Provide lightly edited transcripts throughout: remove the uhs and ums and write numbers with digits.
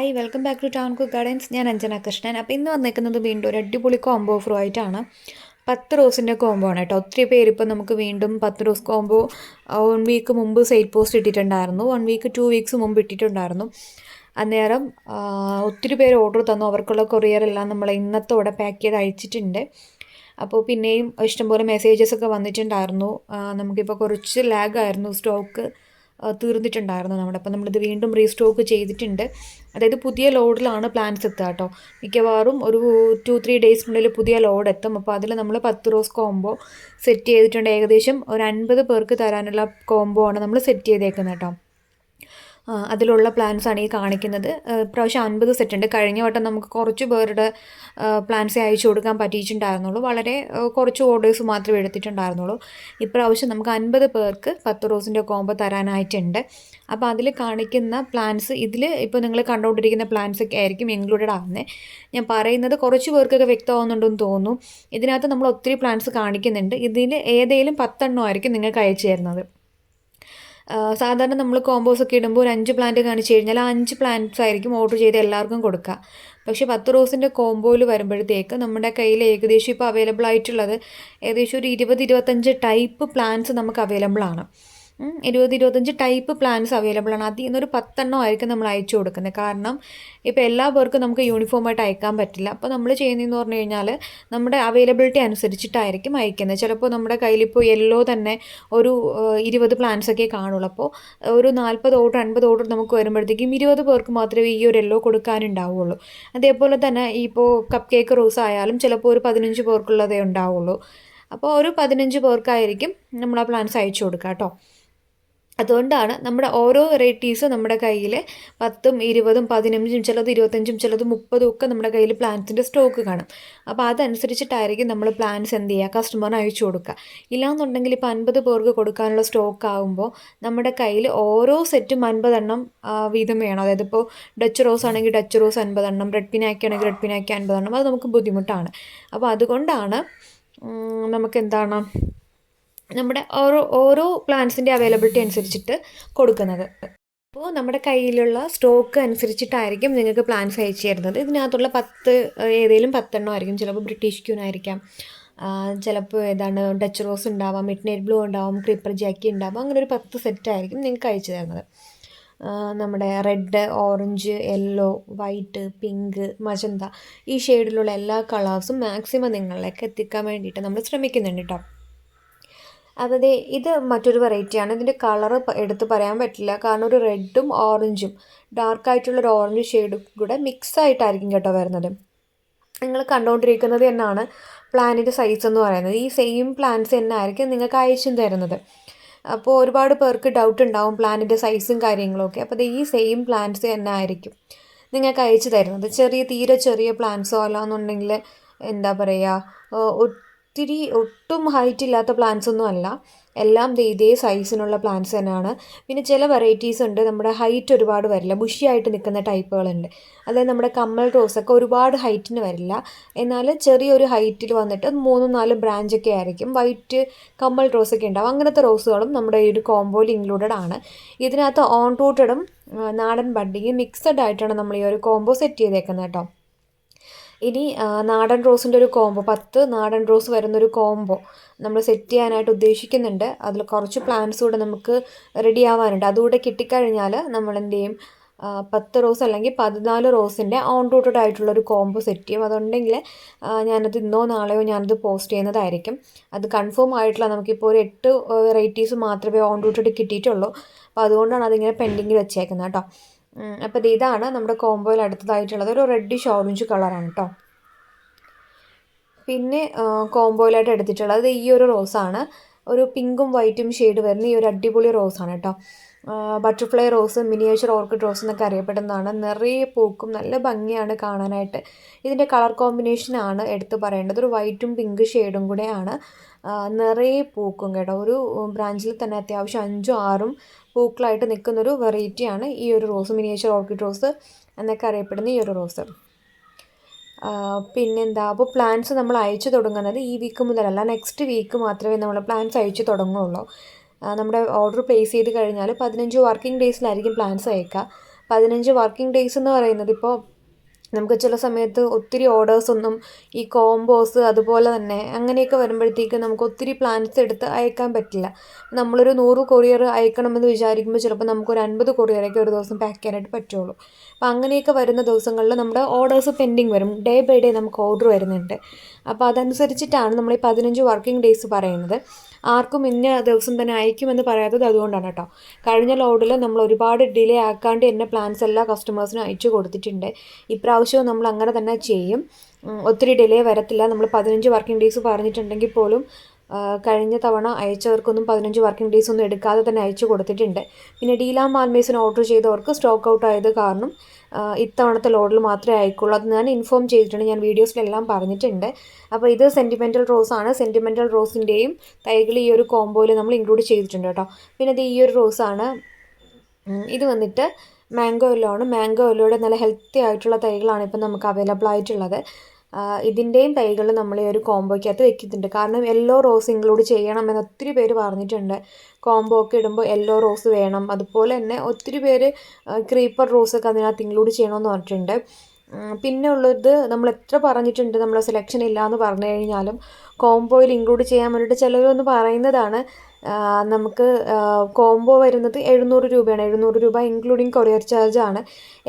Hi welcome back to Town Cook Gardens. ഞാൻ അഞ്ജന കൃഷ്ണൻ. അപ്പോൾ ഇന്ന് വന്നിരിക്കുന്നത് വീണ്ടും ഒരു അടിപൊളി കോംബോ ഓഫറുമായിട്ടാണ്. 10 റോസിൻ്റെ കോംബോ ആണ് കേട്ടോ. ഒത്തിരി പേര് ഇപ്പോൾ നമുക്ക് വീണ്ടും 10 റോസ് കോംബോ 1 വീക്ക് മുമ്പ് സെയിൽ പോസ്റ്റ് ഇട്ടിട്ടുണ്ടായിരുന്നു. 1 വീക്ക് 2 വീക്സ് മുമ്പ് ഇട്ടിട്ടുണ്ടായിരുന്നു. അന്നേരം ഒത്തിരി പേര് ഓർഡർ തന്നു. അവർക്കുള്ള കൊറിയറെല്ലാം നമ്മൾ ഇന്നത്തോടെ പാക്ക് ചെയ്ത് അയച്ചിട്ടുണ്ട്. അപ്പോൾ പിന്നെയും ഇഷ്ടംപോലെ മെസ്സേജസ് ഒക്കെ വന്നിട്ടുണ്ടായിരുന്നു. നമുക്കിപ്പോൾ കുറച്ച് ലാഗായിരുന്നു, സ്റ്റോക്ക് തീർന്നിട്ടുണ്ടായിരുന്നു നമ്മുടെ. അപ്പോൾ നമ്മളിത് വീണ്ടും റീസ്റ്റോക്ക് ചെയ്തിട്ടുണ്ട്. അതായത് പുതിയ ലോഡിലാണ് പ്ലാൻസ് എത്തുക കേട്ടോ. മിക്കവാറും ഒരു 2-3 ഡേയ്സിനുള്ളിൽ പുതിയ ലോഡ് എത്തും. അപ്പോൾ അതിൽ നമ്മൾ 10 റോസ് കോംബോ സെറ്റ് ചെയ്തിട്ടുണ്ട്. ഏകദേശം ഒരു 50 പേർക്ക് തരാനുള്ള കോംബോ ആണ് നമ്മൾ സെറ്റ് ചെയ്തേക്കുന്നത് കേട്ടോ. അതിലുള്ള പ്ലാൻസാണ് ഈ കാണിക്കുന്നത്. ഇപ്രാവശ്യം 50 സെറ്റ് ഉണ്ട്. കഴിഞ്ഞ വട്ടം നമുക്ക് കുറച്ച് പേരുടെ പ്ലാൻസേ അയച്ചു കൊടുക്കാൻ പറ്റിയിട്ടുണ്ടായിരുന്നുള്ളൂ. വളരെ കുറച്ച് ഓർഡേഴ്സ് മാത്രമേ എടുത്തിട്ടുണ്ടായിരുന്നുള്ളൂ. ഇപ്രാവശ്യം നമുക്ക് 50 പേർക്ക് 10 റോസിൻ്റെ കോംബോ തരാനായിട്ടുണ്ട്. അപ്പോൾ അതിൽ കാണിക്കുന്ന പ്ലാൻസ്, ഇതിൽ ഇപ്പോൾ നിങ്ങൾ കണ്ടുകൊണ്ടിരിക്കുന്ന പ്ലാൻസ് ഒക്കെ ആയിരിക്കും ഇൻക്ലൂഡഡ് ആവുന്നത്. ഞാൻ പറയുന്നത് കുറച്ച് പേർക്കൊക്കെ വ്യക്തമാവുന്നുണ്ടെന്ന് തോന്നുന്നു. ഇതിനകത്ത് നമ്മൾ ഒത്തിരി പ്ലാൻസ് കാണിക്കുന്നുണ്ട്. ഇതിൽ ഏതെങ്കിലും 10 എണ്ണം ആയിരിക്കും നിങ്ങൾക്ക് അയച്ചു തരുന്നത്. സാധാരണ നമ്മൾ കോമ്പോസ് ഒക്കെ ഇടുമ്പോൾ ഒരു 5 പ്ലാന്റ് കാണിച്ചു കഴിഞ്ഞാൽ ആ 5 പ്ലാന്റ്സ് ആയിരിക്കും ഓർഡർ ചെയ്ത് എല്ലാവർക്കും കൊടുക്കുക. പക്ഷേ 10 റോസിൻ്റെ കോംബോയിൽ വരുമ്പോഴത്തേക്ക് നമ്മുടെ കയ്യിൽ ഏകദേശം ഇപ്പോൾ അവൈലബിൾ ആയിട്ടുള്ളത് ഏകദേശം ഒരു 20-25 ടൈപ്പ് പ്ലാന്റ്സ് നമുക്ക് അവൈലബിൾ ആണ്. 20-25 ടൈപ്പ് പ്ലാൻസ് അവൈലബിൾ ആണ്. അതിൽ നിന്നൊരു 10 എണ്ണം ആയിരിക്കും നമ്മൾ അയച്ചു കൊടുക്കുന്നത്. കാരണം ഇപ്പോൾ എല്ലാ പേർക്കും നമുക്ക് യൂണിഫോമായിട്ട് അയക്കാൻ പറ്റില്ല. അപ്പോൾ നമ്മൾ ചെയ്യുന്നതെന്ന് പറഞ്ഞു കഴിഞ്ഞാൽ നമ്മുടെ അവൈലബിലിറ്റി അനുസരിച്ചിട്ടായിരിക്കും അയക്കുന്നത്. ചിലപ്പോൾ നമ്മുടെ കയ്യിലിപ്പോൾ യെല്ലോ തന്നെ ഒരു 20 പ്ലാൻസ് ഒക്കെ കാണുള്ളൂ. അപ്പോൾ ഒരു 40 ഓർഡർ 50 ഓർഡർ നമുക്ക് വരുമ്പോഴത്തേക്കും 20 പേർക്ക് മാത്രമേ ഈ ഒരു യെല്ലോ കൊടുക്കാനുണ്ടാവുള്ളൂ. അതേപോലെ തന്നെ ഇപ്പോൾ കപ്പ് കേക്ക് റോസ് ആയാലും ചിലപ്പോൾ ഒരു 15 പേർക്കുള്ളതേ ഉണ്ടാവുള്ളൂ. അപ്പോൾ ഒരു 15 പേർക്കായിരിക്കും നമ്മൾ ആ പ്ലാൻസ് അയച്ചു കൊടുക്കുക കേട്ടോ. അതുകൊണ്ടാണ് നമ്മുടെ ഓരോ വെറൈറ്റീസ് നമ്മുടെ കയ്യിൽ 10ഉം 20ഉം 15ഉം ചിലത് 25ഉം ചിലത് 30ഉം ഒക്കെ നമ്മുടെ കയ്യിൽ പ്ലാൻസിൻ്റെ സ്റ്റോക്ക് കാണും. അപ്പോൾ അതനുസരിച്ചിട്ടായിരിക്കും നമ്മൾ പ്ലാൻസ് എന്ത് ചെയ്യുക, കസ്റ്റമറിന് അയച്ചു കൊടുക്കുക. ഇല്ലാന്നുണ്ടെങ്കിൽ ഇപ്പോൾ 50 പേർക്ക് കൊടുക്കാനുള്ള സ്റ്റോക്ക് ആകുമ്പോൾ നമ്മുടെ കയ്യിൽ ഓരോ സെറ്റും 50 എണ്ണം വീതം വേണം. അതായത് ഇപ്പോൾ ഡച്ച് റോസ് ആണെങ്കിൽ ഡച്ച് റോസ് 50 എണ്ണം, റെഡ് പിനാക്കി ആണെങ്കിൽ റെഡ് പിനാക്കി 50 എണ്ണം. അത് നമുക്ക് ബുദ്ധിമുട്ടാണ്. അപ്പോൾ അതുകൊണ്ടാണ് നമുക്ക് എന്താണ് നമ്മുടെ ഓരോ പ്ലാൻസിൻ്റെ അവൈലബിലിറ്റി അനുസരിച്ചിട്ട് കൊടുക്കുന്നത്. അപ്പോൾ നമ്മുടെ കയ്യിലുള്ള സ്റ്റോക്ക് അനുസരിച്ചിട്ടായിരിക്കും നിങ്ങൾക്ക് പ്ലാൻസ് അയച്ചു തരുന്നത്. ഇതിനകത്തുള്ള 10 ഏതെങ്കിലും 10 എണ്ണം ആയിരിക്കും. ചിലപ്പോൾ ബ്രിട്ടീഷ് ക്യൂൻ ആയിരിക്കാം, ചിലപ്പോൾ ഏതാണ് ഡച്ച് റോസ് ഉണ്ടാവാം, മിഡ് നൈറ്റ് ബ്ലൂ ഉണ്ടാവും, ക്രീപ്പർ ജാക്കി ഉണ്ടാവും. അങ്ങനെ ഒരു 10 സെറ്റ് ആയിരിക്കും നിങ്ങൾക്ക് അയച്ചു തരുന്നത്. നമ്മുടെ red, orange, yellow, white, pink, magenta ഈ ഷെയ്ഡിലുള്ള എല്ലാ കളേഴ്സും മാക്സിമം നിങ്ങളിലേക്ക് എത്തിക്കാൻ വേണ്ടിയിട്ട് നമ്മൾ ശ്രമിക്കുന്നുണ്ട് കേട്ടോ. അതെ, ഇത് മറ്റൊരു വെറൈറ്റിയാണ്. ഇതിൻ്റെ കളറ് എടുത്ത് പറയാൻ പറ്റില്ല. കാരണം ഒരു റെഡും ഓറഞ്ചും ഡാർക്കായിട്ടുള്ളൊരു ഓറഞ്ച് ഷെയ്ഡും കൂടെ മിക്സ് ആയിട്ടായിരിക്കും കേട്ടോ വരുന്നത്. നിങ്ങൾ കണ്ടുകൊണ്ടിരിക്കുന്നത് തന്നെയാണ് പ്ലാനിൻ്റെ സൈസ് എന്ന് പറയുന്നത്. ഈ സെയിം പ്ലാൻസ് തന്നെ ആയിരിക്കും നിങ്ങൾക്ക് അയച്ചും തരുന്നത്. അപ്പോൾ ഒരുപാട് പേർക്ക് ഡൗട്ട് ഉണ്ടാവും പ്ലാനിൻ്റെ സൈസും കാര്യങ്ങളൊക്കെ. അപ്പോൾ ഈ സെയിം പ്ലാൻസ് തന്നെ ആയിരിക്കും നിങ്ങൾക്ക് അയച്ചു തരുന്നത്. തീരെ ചെറിയ പ്ലാൻസോ അല്ലാന്നുണ്ടെങ്കിൽ എന്താ പറയുക, ഒട്ടും ഹൈറ്റ് ഇല്ലാത്ത പ്ലാന്റ്സ് ഒന്നും അല്ല. എല്ലാം ഇതേ സൈസിനുള്ള പ്ലാന്റ്സ് തന്നെയാണ്. പിന്നെ ചില വെറൈറ്റീസ് ഉണ്ട്, നമ്മുടെ ഹൈറ്റ് ഒരുപാട് വരില്ല, ബുഷിയായിട്ട് നിൽക്കുന്ന ടൈപ്പുകളുണ്ട്. അതായത് നമ്മുടെ കമ്മൽ റോസൊക്കെ ഒരുപാട് ഹൈറ്റിന് വരില്ല, എന്നാൽ ചെറിയൊരു ഹൈറ്റിൽ വന്നിട്ട് 3-4 ബ്രാഞ്ചൊക്കെ ആയിരിക്കും. വൈറ്റ് കമ്മൽ റോസൊക്കെ ഉണ്ടാവും. അങ്ങനത്തെ റോസുകളും നമ്മുടെ ഈ ഒരു കോംബോയിൽ ഇൻക്ലൂഡഡ് ആണ്. ഇതിനകത്ത് ഓൺ റൂട്ടഡും നാടൻ ബഡ്ഡിങ്ങും മിക്സഡ് ആയിട്ടാണ് നമ്മൾ ഈ ഒരു കോംബോ സെറ്റ് ചെയ്തേക്കുന്നത് കേട്ടോ. ഇനി നാടൻ റോസിൻ്റെ ഒരു കോംബോ, 10 നാടൻ റോസ് വരുന്നൊരു കോംബോ നമ്മൾ സെറ്റ് ചെയ്യാനായിട്ട് ഉദ്ദേശിക്കുന്നുണ്ട്. അതിൽ കുറച്ച് പ്ലാൻസ് കൂടെ നമുക്ക് റെഡി ആവാനുണ്ട്. അതുകൂടെ കിട്ടിക്കഴിഞ്ഞാൽ നമ്മൾ എന്ത് ചെയ്യും, 10 റോസ് അല്ലെങ്കിൽ 14 റോസിൻ്റെ ഓൺ റൂട്ടഡ് ആയിട്ടുള്ളൊരു കോംബോ സെറ്റ് ചെയ്യും. അതുണ്ടെങ്കിൽ ഞാനത് ഇന്നോ നാളെയോ ഞാനത് പോസ്റ്റ് ചെയ്യുന്നതായിരിക്കും. അത് കൺഫേം ആയിട്ടുള്ള, നമുക്കിപ്പോൾ ഒരു 8 വെറൈറ്റീസ് മാത്രമേ ഓൺ റൂട്ടഡ് കിട്ടിയിട്ടുള്ളൂ. അപ്പോൾ അതുകൊണ്ടാണ് അതിങ്ങനെ പെൻഡിങ്ങിൽ വെച്ചേക്കുന്നത് കേട്ടോ. അപ്പോൾ ഇതാണ് നമ്മുടെ കോംബോയിൽ അടുത്തതായിട്ടുള്ളത്. ഒരു റെഡിഷ് ഓറഞ്ച് കളറാണ് കേട്ടോ. പിന്നെ കോംബോയിലായിട്ട് എടുത്തിട്ടുള്ളത് ഈ ഒരു റോസാണ്. ഒരു പിങ്കും വൈറ്റും ഷെയ്ഡ് വരുന്ന ഈ ഒരു അടിപൊളി റോസാണ് കേട്ടോ. Butterfly rose, miniature orchid rose എന്നൊക്കെ അറിയപ്പെടുന്നതാണ്. നിറയെ പൂക്കും, നല്ല ഭംഗിയാണ് കാണാനായിട്ട്. ഇതിൻ്റെ കളർ കോമ്പിനേഷനാണ് എടുത്ത് പറയേണ്ടത്. ഒരു വൈറ്റും പിങ്ക് ഷെയ്ഡും കൂടെയാണ്. നിറയെ പൂക്കും കേട്ടോ. ഒരു ബ്രാഞ്ചിൽ തന്നെ അത്യാവശ്യം 5-6 പൂക്കളായിട്ട് നിൽക്കുന്നൊരു വെറൈറ്റിയാണ് ഈ ഒരു റോസ്, മിനിയേച്ചർ ഓർക്കിഡ് റോസ് എന്നൊക്കെ അറിയപ്പെടുന്ന ഈ ഒരു റോസ്. പിന്നെന്താ, അപ്പോൾ പ്ലാൻസ് നമ്മൾ അയച്ചു തുടങ്ങുന്നത് ഈ വീക്ക് മുതലല്ല, നെക്സ്റ്റ് വീക്ക് മാത്രമേ നമ്മൾ പ്ലാൻസ് അയച്ചു തുടങ്ങുള്ളൂ. നമ്മുടെ ഓർഡർ പ്ലേസ് ചെയ്ത് കഴിഞ്ഞാൽ 15 വർക്കിംഗ് ഡേയ്സിലായിരിക്കും പ്ലാൻസ് അയക്കുക. 15 വർക്കിംഗ് ഡേയ്സ് എന്ന് പറയുന്നത് ഇപ്പോൾ നമുക്ക് ചില സമയത്ത് ഒത്തിരി ഓർഡേഴ്സൊന്നും ഈ കോംബോസ് അതുപോലെ തന്നെ അങ്ങനെയൊക്കെ വരുമ്പോഴത്തേക്ക് നമുക്ക് ഒത്തിരി പ്ലാൻസ് എടുത്ത് അയക്കാൻ പറ്റില്ല. നമ്മളൊരു 100 കൊറിയർ അയക്കണമെന്ന് വിചാരിക്കുമ്പോൾ ചിലപ്പോൾ നമുക്കൊരു 50 കൊറിയറൊക്കെ ഒരു ദിവസം പാക്ക് ചെയ്യാനായിട്ട് പറ്റുള്ളൂ. അപ്പോൾ അങ്ങനെയൊക്കെ വരുന്ന ദിവസങ്ങളിൽ നമ്മുടെ ഓർഡേഴ്സ് പെൻഡിങ് വരും. ഡേ ബൈ ഡേ നമുക്ക് ഓർഡർ വരുന്നുണ്ട്. അപ്പോൾ അതനുസരിച്ചിട്ടാണ് നമ്മൾ ഈ 15 വർക്കിംഗ് ഡേയ്സ് പറയുന്നത്. ആർക്കും ഇന്ന ദിവസം തന്നെ അയക്കുമെന്ന് പറയാത്തത് അതുകൊണ്ടാണ് കേട്ടോ. കഴിഞ്ഞ ലോഡിൽ നമ്മൾ ഒരുപാട് ഡിലേ ആക്കാണ്ട് തന്നെ പ്ലാൻസ് എല്ലാ കസ്റ്റമേഴ്സിനും അയച്ചു കൊടുത്തിട്ടുണ്ട്. ഇപ്രാവശ്യവും നമ്മൾ അങ്ങനെ തന്നെ ചെയ്യും. ഒത്തിരി ഡിലേ വരത്തില്ല. നമ്മൾ 15 വർക്കിംഗ് ഡേയ്സ് പറഞ്ഞിട്ടുണ്ടെങ്കിൽ പോലും കഴിഞ്ഞ തവണ അയച്ചവർക്കൊന്നും 15 വർക്കിംഗ് ഡേയ്സ് ഒന്നും എടുക്കാതെ തന്നെ അയച്ചു കൊടുത്തിട്ടുണ്ട്. പിന്നെ ഡീലാ മാൽമേസിന് ഓർഡർ ചെയ്തവർക്ക് സ്റ്റോക്ക് ഔട്ട് ആയത് കാരണം ഇത്തവണത്തെ ലോഡിൽ മാത്രമേ അയക്കുള്ളൂ. അത് ഞാൻ ഇൻഫോം ചെയ്തിട്ടുണ്ട്, ഞാൻ വീഡിയോസിലെല്ലാം പറഞ്ഞിട്ടുണ്ട്. അപ്പോൾ ഇത് സെൻറ്റിമെൻ്റൽ റോസാണ്. സെൻറ്റിമെൻ്റൽ റോസിൻ്റെയും തൈകൾ ഈ ഒരു കോംബോയിൽ നമ്മൾ ഇൻക്ലൂഡ് ചെയ്തിട്ടുണ്ട് കേട്ടോ. പിന്നെ ഇത് ഈ ഒരു റോസാണ്. ഇത് വന്നിട്ട് മാംഗോ യെല്ലോ ആണ്. മാംഗോ യെല്ലോയുടെ നല്ല ഹെൽത്തി ആയിട്ടുള്ള തൈകളാണ് ഇപ്പം നമുക്ക് അവൈലബിൾ ആയിട്ടുള്ളത്. ഇതിൻ്റെയും തൈകൾ നമ്മൾ ഈ ഒരു കോംബോയ്ക്കകത്ത് വെക്കുന്നുണ്ട്. കാരണം യെല്ലോ റോസ് ഇൻക്ലൂഡ് ചെയ്യണമെന്ന് ഒത്തിരി പേര് പറഞ്ഞിട്ടുണ്ട്. കോംബോ ഒക്കെ ഇടുമ്പോൾ യെല്ലോ റോസ് വേണം. അതുപോലെ തന്നെ ഒത്തിരി പേര് ക്രീപ്പർ റോസൊക്കെ അതിനകത്ത് ഇൻക്ലൂഡ് ചെയ്യണമെന്ന് പറഞ്ഞിട്ടുണ്ട്. പിന്നെ ഉള്ളത് നമ്മൾ എത്ര പറഞ്ഞിട്ടുണ്ട് നമ്മൾ സെലക്ഷൻ ഇല്ല എന്ന് പറഞ്ഞു കഴിഞ്ഞാലും കോംബോയിൽ ഇൻക്ലൂഡ് ചെയ്യാൻ വേണ്ടിയിട്ട് ചിലരൊന്ന് പറയുന്നതാണ്. നമുക്ക് കോംബോ വരുന്നത് 700 രൂപയാണ്. 700 രൂപ ഇൻക്ലൂഡിങ് കൊറിയർ ചാർജ് ആണ്.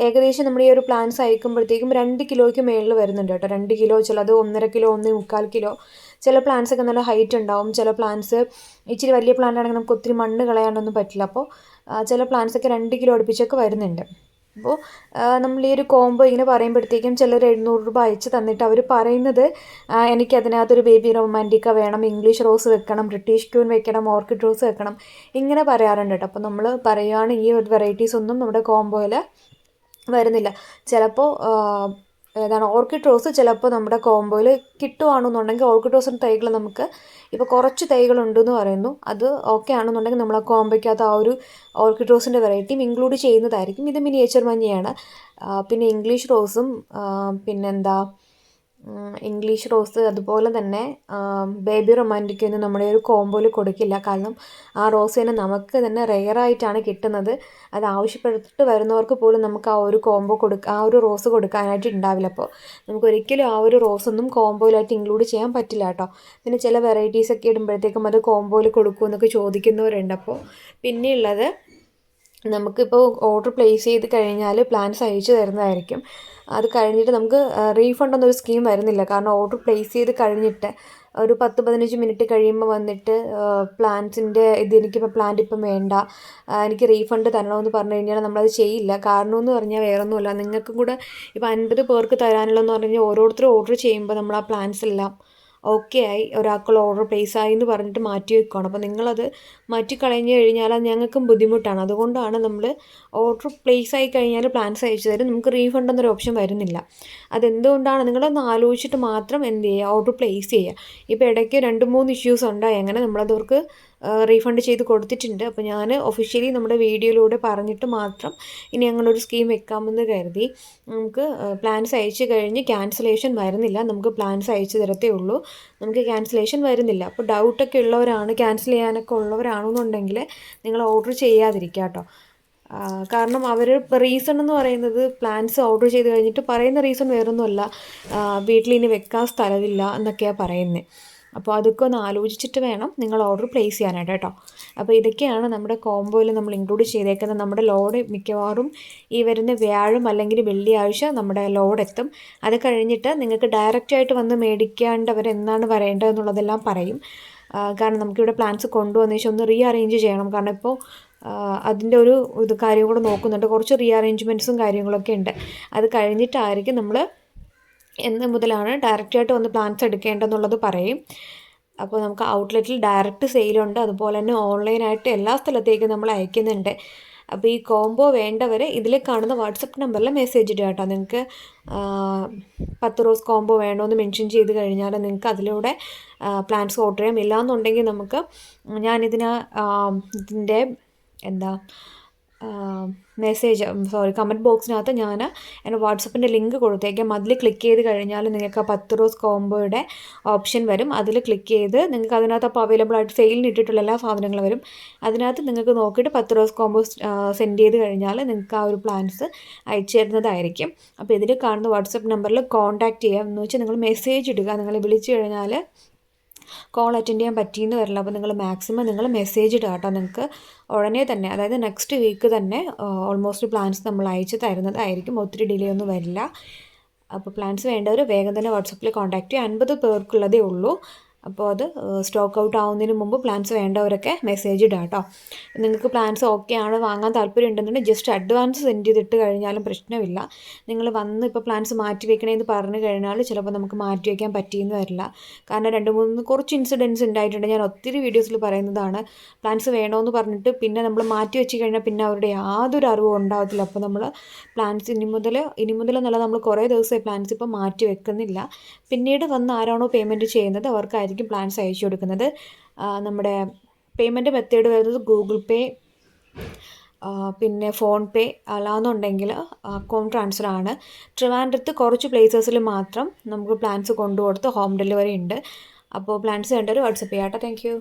ഏകദേശം നമ്മൾ ഈ ഒരു പ്ലാൻസ് അയക്കുമ്പോഴത്തേക്കും 2 കിലോയ്ക്ക് മേളിൽ വരുന്നുണ്ട് കേട്ടോ. 2 കിലോ, ചിലത് 1.5 കിലോ, 1.25 കിലോ. ചില പ്ലാന്റ്സൊക്കെ നല്ല ഹൈറ്റ് ഉണ്ടാവും. ചില പ്ലാന്റ്സ് ഇച്ചിരി വലിയ പ്ലാന്റ് ആണെങ്കിൽ നമുക്ക് ഒത്തിരി മണ്ണ് കളയാനൊന്നും പറ്റില്ല. അപ്പോൾ ചില പ്ലാന്റ്സൊക്കെ 2 കിലോ അടുപ്പിച്ചൊക്കെ വരുന്നുണ്ട്. അപ്പോൾ നമ്മൾ ഈ ഒരു കോംബോ ഇങ്ങനെ പറയുമ്പോഴത്തേക്കും ചിലർ 700 രൂപ അയച്ച് തന്നിട്ട് അവർ പറയുന്നത് എനിക്കതിനകത്തൊരു ബേബി റൊമാൻറ്റിക്ക വേണം, ഇംഗ്ലീഷ് റോസ് വെക്കണം, ബ്രിട്ടീഷ് ക്യൂൻ വെക്കണം, ഓർക്കിഡ് റോസ് വെക്കണം, ഇങ്ങനെ പറയാറുണ്ട് കേട്ടോ. അപ്പോൾ നമ്മൾ പറയുകയാണ് ഈ ഒരു വെറൈറ്റീസ് ഒന്നും നമ്മുടെ കോംബോയിൽ വരുന്നില്ല. ചിലപ്പോൾ ഓർക്കിഡ് റോസ് ചിലപ്പോൾ നമ്മുടെ കോംബോയിൽ കിട്ടുവാണെന്നുണ്ടെങ്കിൽ ഓർക്കിഡ് റോസിൻ്റെ തൈകൾ നമുക്ക് ഇപ്പോൾ കുറച്ച് തൈകളുണ്ടെന്ന് പറയുന്നു. അത് ഓക്കെ ആണെന്നുണ്ടെങ്കിൽ നമ്മൾ ആ കോംബോയ്ക്കകത്ത് ആ ഒരു ഓർക്കിഡ് റോസിൻ്റെ വെറൈറ്റിയും ഇൻക്ലൂഡ് ചെയ്യുന്നതായിരിക്കും. ഇത് മിനിയേച്ചർ മഞ്ഞയാണ്. പിന്നെ ഇംഗ്ലീഷ് റോസും പിന്നെന്താ ഇംഗ്ലീഷ് റോസ് അതുപോലെ തന്നെ ബേബി റൊമാൻറ്റിക്കൊന്നും നമ്മുടെ ഒരു കോംബോയിൽ കൊടുക്കില്ല. കാരണം ആ റോസിനെ നമുക്ക് തന്നെ റെയറായിട്ടാണ് കിട്ടുന്നത്. അത് ആവശ്യപ്പെട്ടിട്ട് വരുന്നവർക്ക് പോലും നമുക്ക് ആ ഒരു കോംബോ ആ ഒരു റോസ് കൊടുക്കാനായിട്ട് ഉണ്ടാവില്ല. അപ്പോൾ നമുക്ക് ഒരിക്കലും ആ ഒരു റോസൊന്നും കോംബോയിലായിട്ട് ഇൻക്ലൂഡ് ചെയ്യാൻ പറ്റില്ല കേട്ടോ. പിന്നെ ചില വെറൈറ്റീസൊക്കെ ഇടുമ്പോഴത്തേക്കും അത് കോംബോയിൽ കൊടുക്കുമെന്നൊക്കെ ചോദിക്കുന്നവരുണ്ട്. അപ്പോൾ പിന്നെയുള്ളത് നമുക്കിപ്പോൾ ഓർഡർ പ്ലേസ് ചെയ്ത് കഴിഞ്ഞാൽ പ്ലാൻസ് അയച്ചു തരുന്നതായിരിക്കും. അത് കഴിഞ്ഞിട്ട് നമുക്ക് റീഫണ്ട് ഒന്നും ഒരു സ്കീം വരുന്നില്ല. കാരണം ഓർഡർ പ്ലേസ് ചെയ്ത് കഴിഞ്ഞിട്ട് ഒരു 10-15 മിനിറ്റ് കഴിയുമ്പോൾ വന്നിട്ട് പ്ലാൻസിൻ്റെ എനിക്കിപ്പോൾ പ്ലാന്റ് ഇപ്പം വേണ്ട, എനിക്ക് റീഫണ്ട് തരണമെന്ന് പറഞ്ഞു കഴിഞ്ഞാൽ നമ്മളത് ചെയ്യില്ല. കാരണം എന്ന് പറഞ്ഞാൽ വേറൊന്നുമില്ല, നിങ്ങൾക്കും കൂടെ ഇപ്പോൾ 50 പേർക്ക് തരാനുള്ളതെന്ന് പറഞ്ഞു കഴിഞ്ഞാൽ ഓരോരുത്തരും ഓർഡർ ചെയ്യുമ്പോൾ നമ്മൾ ആ പ്ലാൻസ് എല്ലാം ഓക്കെ ആയി, ഒരാൾക്കുള്ള ഓർഡർ പ്ലേസ് ആയി എന്ന് പറഞ്ഞിട്ട് മാറ്റി വെക്കുകയാണ്. അപ്പോൾ നിങ്ങളത് മാറ്റി കളഞ്ഞു കഴിഞ്ഞാൽ അത് ഞങ്ങൾക്കും ബുദ്ധിമുട്ടാണ്. അതുകൊണ്ടാണ് നമ്മൾ ഓർഡർ പ്ലേസ് ആയി കഴിഞ്ഞാൽ പ്ലാൻസ് അയച്ചു തരും, നമുക്ക് റീഫണ്ട് എന്നൊരു ഓപ്ഷൻ വരുന്നില്ല. അതെന്തുകൊണ്ടാണ് നിങ്ങളൊന്ന് ആലോചിച്ചിട്ട് മാത്രം എന്ത് ചെയ്യുക, ഓർഡർ പ്ലേസ് ചെയ്യുക. ഇപ്പോൾ ഇടയ്ക്ക് 2-3 ഇഷ്യൂസ് ഉണ്ടായി. അങ്ങനെ നമ്മളതവർക്ക് റീഫണ്ട് ചെയ്ത് കൊടുത്തിട്ടുണ്ട്. അപ്പോൾ ഞാൻ ഒഫീഷ്യലി നമ്മുടെ വീഡിയോയിലൂടെ പറഞ്ഞിട്ട് മാത്രം ഇനി അങ്ങനൊരു സ്കീം വെക്കാമെന്ന് കരുതി. നമുക്ക് പ്ലാൻസ് അയച്ചു കഴിഞ്ഞ് ക്യാൻസലേഷൻ വരുന്നില്ല, നമുക്ക് പ്ലാൻസ് അയച്ചു തരത്തേ ഉള്ളൂ, നമുക്ക് ക്യാൻസലേഷൻ വരുന്നില്ല. അപ്പോൾ ഡൗട്ടൊക്കെ ഉള്ളവരാണ്, ക്യാൻസൽ ചെയ്യാനൊക്കെ ഉള്ളവരാണെന്നുണ്ടെങ്കിൽ നിങ്ങൾ ഓർഡർ ചെയ്യാതിരിക്കുക കേട്ടോ. കാരണം അവർ റീസൺ എന്ന് പറയുന്നത് പ്ലാൻസ് ഓർഡർ ചെയ്ത് കഴിഞ്ഞിട്ട് പറയുന്ന റീസൺ വേറൊന്നുമല്ല, വീട്ടിലിനി വെക്കാൻ സ്ഥലമില്ല എന്നൊക്കെയാണ് പറയുന്നത്. അപ്പോൾ അതൊക്കെ ഒന്ന് ആലോചിച്ചിട്ട് വേണം നിങ്ങൾ ഓർഡർ പ്ലേസ് ചെയ്യാനായിട്ട് കേട്ടോ. അപ്പോൾ ഇതൊക്കെയാണ് നമ്മുടെ കോംബോയിൽ നമ്മൾ ഇൻക്ലൂഡ് ചെയ്തേക്കുന്നത്. നമ്മുടെ ലോഡ് മിക്കവാറും ഈ വരുന്ന വ്യാഴം അല്ലെങ്കിൽ വെള്ളിയാഴ്ച നമ്മുടെ ലോഡ് എത്തും. അത് കഴിഞ്ഞിട്ട് നിങ്ങൾക്ക് ഡയറക്റ്റായിട്ട് വന്ന് മേടിക്കേണ്ടവർ എന്നാണ് വരേണ്ടതെന്നുള്ളതെല്ലാം പറയും. കാരണം നമുക്കിവിടെ പ്ലാൻസ് കൊണ്ടുവന്ന ശേഷം ഒന്ന് റീ അറേഞ്ച് ചെയ്യണം. കാരണം ഇപ്പോൾ അതിൻ്റെ ഒരു കാര്യം കൂടെ നോക്കുന്നുണ്ട്, കുറച്ച് റീ അറേഞ്ച്മെൻറ്റ്സും കാര്യങ്ങളൊക്കെ ഉണ്ട്. അത് കഴിഞ്ഞിട്ടായിരിക്കും നമ്മൾ എന്ന് മുതലാണ് ഡയറക്റ്റായിട്ട് വന്ന് പ്ലാൻസ് എടുക്കേണ്ടതെന്നുള്ളത് പറയും. അപ്പോൾ നമുക്ക് ഔട്ട്ലെറ്റിൽ ഡയറക്റ്റ് സെയിലുണ്ട്, അതുപോലെ തന്നെ ഓൺലൈനായിട്ട് എല്ലാ സ്ഥലത്തേക്കും നമ്മൾ അയക്കുന്നുണ്ട്. അപ്പോൾ ഈ കോംബോ വേണ്ടവർ ഇതിൽ കാണുന്ന വാട്സപ്പ് നമ്പറിൽ മെസ്സേജ് ഇടുക കേട്ടോ. നിങ്ങൾക്ക് 10 റോസ് കോംബോ വേണമെന്ന് മെൻഷൻ ചെയ്ത് കഴിഞ്ഞാൽ നിങ്ങൾക്ക് അതിലൂടെ പ്ലാൻസ് ഓർഡർ ചെയ്യാം. ഇല്ലയെന്നുണ്ടെങ്കിൽ നമുക്ക് ഇതിൻ്റെ കമൻറ്റ് ബോക്സിനകത്ത് ഞാൻ എൻ്റെ വാട്സപ്പിൻ്റെ ലിങ്ക് കൊടുത്തേക്കാം. അതിൽ ക്ലിക്ക് ചെയ്ത് കഴിഞ്ഞാൽ നിങ്ങൾക്ക് ആ 10 റോസ് കോംബോയുടെ ഓപ്ഷൻ വരും. അതിൽ ക്ലിക്ക് ചെയ്ത് നിങ്ങൾക്ക് അതിനകത്ത് അപ്പോൾ അവൈലബിൾ ആയിട്ട് സെയിലിന് ഇട്ടിട്ടുള്ള എല്ലാ സാധനങ്ങളും വരും. അതിനകത്ത് നിങ്ങൾക്ക് നോക്കിയിട്ട് 10 റോസ് കോംബോ സെൻഡ് ചെയ്ത് കഴിഞ്ഞാൽ നിങ്ങൾക്ക് ആ ഒരു പ്ലാൻസ് അയച്ചു തരുന്നതായിരിക്കും. അപ്പോൾ ഇതിൽ കാണുന്ന വാട്സപ്പ് നമ്പറിൽ കോൺടാക്റ്റ് ചെയ്യാം. എന്ന് വെച്ചാൽ നിങ്ങൾ മെസ്സേജ് ഇടുക. നിങ്ങൾ വിളിച്ചു കഴിഞ്ഞാൽ കോൾ അറ്റൻഡ് ചെയ്യാൻ പറ്റിയെന്ന് വരില്ല. അപ്പോൾ നിങ്ങൾ മാക്സിമം നിങ്ങൾ മെസ്സേജ് ഇടുക കേട്ടോ. നിങ്ങൾക്ക് ഉടനെ തന്നെ, അതായത് നെക്സ്റ്റ് വീക്ക് തന്നെ ഓൾമോസ്റ്റ് പ്ലാൻസ് നമ്മൾ അയച്ച് തരുന്നതായിരിക്കും. ഒത്തിരി ഡിലേ ഒന്നും വരില്ല. അപ്പോൾ പ്ലാൻസ് വേണ്ടവർ വേഗം തന്നെ വാട്സപ്പിൽ കോൺടാക്റ്റ് ചെയ്യുക. 50 പേർക്കുള്ളതേ ഉള്ളൂ. അപ്പോൾ അത് സ്റ്റോക്ക് ഔട്ട് ആവുന്നതിന് മുമ്പ് പ്ലാൻസ് വേണ്ടവരൊക്കെ മെസ്സേജ് ഇടുക കേട്ടോ. നിങ്ങൾക്ക് പ്ലാൻസ് ഓക്കെ ആണ്, വാങ്ങാൻ താല്പര്യം ഉണ്ടെന്നുണ്ടെങ്കിൽ ജസ്റ്റ് അഡ്വാൻസ് സെൻഡ് ചെയ്തിട്ട് കഴിഞ്ഞാലും പ്രശ്നമില്ല. നിങ്ങൾ വന്ന് ഇപ്പോൾ പ്ലാൻസ് മാറ്റി വെക്കണമെന്ന് പറഞ്ഞു കഴിഞ്ഞാൽ ചിലപ്പോൾ നമുക്ക് മാറ്റി വയ്ക്കാൻ പറ്റിയെന്ന് വരില്ല. കാരണം 2-3 കുറച്ച് ഇൻസിഡൻസ് ഉണ്ടായിട്ടുണ്ട്. ഞാൻ ഒത്തിരി വീഡിയോസിൽ പറയുന്നതാണ്. പ്ലാൻസ് വേണമെന്ന് പറഞ്ഞിട്ട് പിന്നെ നമ്മൾ മാറ്റി വെച്ച് കഴിഞ്ഞാൽ പിന്നെ അവരുടെ യാതൊരു അറിവും ഉണ്ടാകത്തില്ല. അപ്പോൾ നമ്മൾ പ്ലാൻസ് ഇനി മുതൽ എന്നല്ല, നമ്മൾ കുറേ ദിവസമായി പ്ലാൻസ് ഇപ്പോൾ മാറ്റി വെക്കുന്നില്ല. പിന്നീട് വന്ന് ആരാണോ പേയ്മെൻറ്റ് ചെയ്യുന്നത് അവർക്കായിരിക്കും പ്ലാൻസ് അയച്ചു കൊടുക്കുന്നത്. നമ്മുടെ പേയ്മെൻറ്റ് മെത്തേഡ് വരുന്നത് ഗൂഗിൾ പേ, പിന്നെ ഫോൺ പേ, അല്ലാന്നുണ്ടെങ്കിൽ അക്കൗണ്ട് ട്രാൻസ്ഫർ ആണ്. ട്രിവാൻഡ്രത്ത് കുറച്ച് പ്ലേസസിൽ മാത്രം നമുക്ക് പ്ലാൻസ് കൊണ്ടുകൊടുത്ത് ഹോം ഡെലിവറി ഉണ്ട്. അപ്പോൾ പ്ലാൻസ് വേണ്ടവർ വാട്സപ്പ് ചെയ്യാം കേട്ടോ. Thank you.